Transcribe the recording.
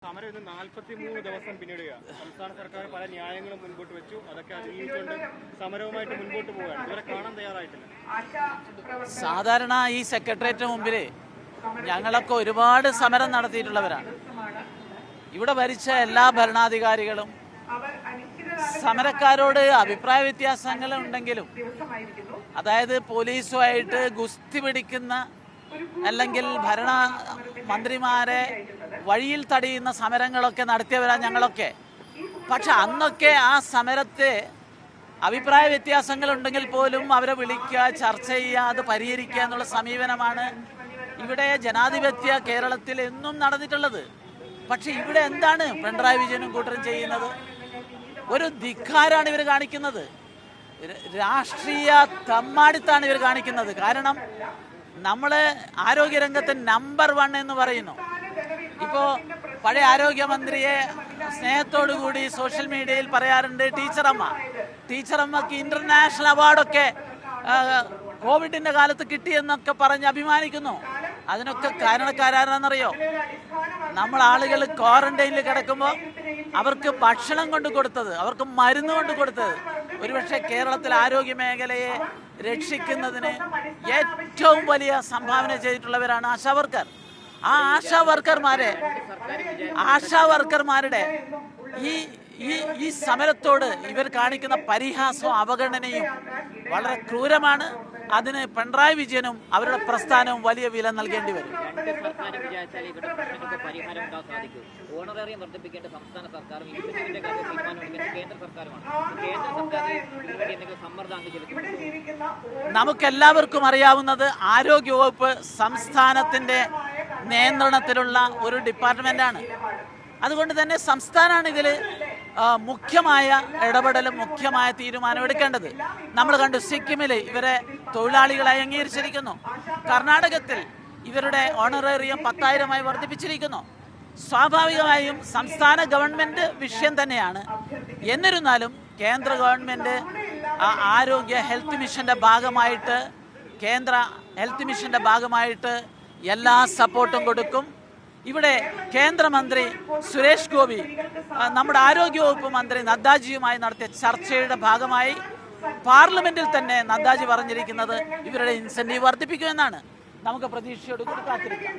സമരം ഇന്ന് 43 ദിവസം പിന്നിടുകയാണ്. സംസ്ഥാന സർക്കാർ പല ന്യായങ്ങളും മുൻപോട്ട് വെച്ചു. അതൊക്കെ അതിജീവിച്ചുകൊണ്ട് സമരവുമായിട്ട് മുൻപോട്ട് പോവുകയാണ്. ഇവരെ കാണാൻ തയ്യാറായിട്ടില്ല. സാധാരണ ഈ സെക്രട്ടേറിയറ്റിന് മുമ്പിൽ ഞങ്ങളൊക്കെ ഒരുപാട് സമരം നടത്തിയിട്ടുള്ളവരാണ്. ഇവിടെ ഭരിച്ച എല്ലാ ഭരണാധികാരികളും സമരക്കാരോട് അഭിപ്രായ വ്യത്യാസങ്ങൾ ഉണ്ടെങ്കിലും, അതായത് പോലീസുമായിട്ട് ഗുസ്തി പിടിക്കുന്ന അല്ലെങ്കിൽ ഭരണ മന്ത്രിമാരെ വഴിയിൽ തടയുന്ന സമരങ്ങളൊക്കെ നടത്തിയവരാണ് ഞങ്ങളൊക്കെ. പക്ഷെ അന്നൊക്കെ ആ സമരത്തെ അഭിപ്രായ വ്യത്യാസങ്ങളുണ്ടെങ്കിൽ പോലും അവരെ വിളിക്കുക, ചർച്ച ചെയ്യുക, അത് പരിഹരിക്കുക എന്നുള്ള സമീപനമാണ് ഇവിടെ ജനാധിപത്യ കേരളത്തിൽ എന്നും നടന്നിട്ടുള്ളത്. പക്ഷെ ഇവിടെ എന്താണ് പിണറായി വിജയനും കൂട്ടരും ചെയ്യുന്നത്? ഒരു ധിക്കാരാണ് ഇവർ കാണിക്കുന്നത്. രാഷ്ട്രീയ തമ്മാടിത്താണ് ഇവർ കാണിക്കുന്നത്. കാരണം നമ്മൾ ആരോഗ്യരംഗത്ത് നമ്പർ 1 എന്ന് പറയുന്നു. ഇപ്പോൾ പഴയ ആരോഗ്യമന്ത്രിയെ സ്നേഹത്തോടു കൂടി സോഷ്യൽ മീഡിയയിൽ പറയാറുണ്ട് ടീച്ചറമ്മക്ക് ഇന്റർനാഷണൽ അവാർഡൊക്കെ കോവിഡിന്റെ കാലത്ത് കിട്ടിയെന്നൊക്കെ പറഞ്ഞ് അഭിമാനിക്കുന്നു. അതിനൊക്കെ കാരണക്കാരാണെന്നറിയോ? നമ്മൾ ആളുകൾ ക്വാറന്റൈനിൽ കിടക്കുമ്പോൾ അവർക്ക് ഭക്ഷണം കൊണ്ട് കൊടുത്തത്, അവർക്ക് മരുന്ന് കൊണ്ട് കൊടുത്തത്, ഒരുപക്ഷെ കേരളത്തിലെ ആരോഗ്യ മേഖലയെ രക്ഷിക്കുന്നതിന് ഏറ്റവും വലിയ സംഭാവന ചെയ്തിട്ടുള്ളവരാണ് ആശാവർക്കർ. ആ ആശാവർക്കർമാരുടെ ഈ സമരത്തോട് ഇവർ കാണിക്കുന്ന പരിഹാസവും അവഗണനയും വളരെ ക്രൂരമാണ്. അതിന് പിണറായി വിജയനും അവരുടെ പ്രസ്ഥാനവും വലിയ വില നൽകേണ്ടി വരും. നമുക്കെല്ലാവർക്കും അറിയാവുന്നത് ആരോഗ്യവകുപ്പ് സംസ്ഥാനത്തിന്റെ നിയന്ത്രണത്തിലുള്ള ഒരു ഡിപ്പാർട്ട്മെന്റാണ്. അതുകൊണ്ട് തന്നെ സംസ്ഥാനമാണ് ഇതിൽ മുഖ്യമായ ഇടപെടലും മുഖ്യമായ തീരുമാനം എടുക്കേണ്ടത്. നമ്മൾ കണ്ടു, സിക്കിമിൽ ഇവരെ തൊഴിലാളികളായി അംഗീകരിച്ചിരിക്കുന്നു. കർണാടകത്തിൽ ഇവരുടെ ഓണറേറിയം 10,000 വർദ്ധിപ്പിച്ചിരിക്കുന്നു. സ്വാഭാവികമായും സംസ്ഥാന ഗവൺമെന്റ് വിഷയം തന്നെയാണ്. എന്നിരുന്നാലും കേന്ദ്ര ഗവൺമെന്റ് ആരോഗ്യ ഹെൽത്ത് മിഷന്റെ ഭാഗമായിട്ട് എല്ലാ സപ്പോർട്ടും കൊടുക്കും. ഇവിടെ കേന്ദ്രമന്ത്രി സുരേഷ് ഗോപി നമ്മുടെ ആരോഗ്യവകുപ്പ് മന്ത്രി നദ്ദാജിയുമായി നടത്തിയ ചർച്ചയുടെ ഭാഗമായി പാർലമെന്റിൽ തന്നെ നദ്ദാജി പറഞ്ഞിരിക്കുന്നത് ഇവരുടെ ഇൻസെന്റീവ് വർദ്ധിപ്പിക്കുമെന്നാണ്. നമുക്ക് പ്രതീക്ഷയോട് കൂടി കാത്തിരിക്കാം.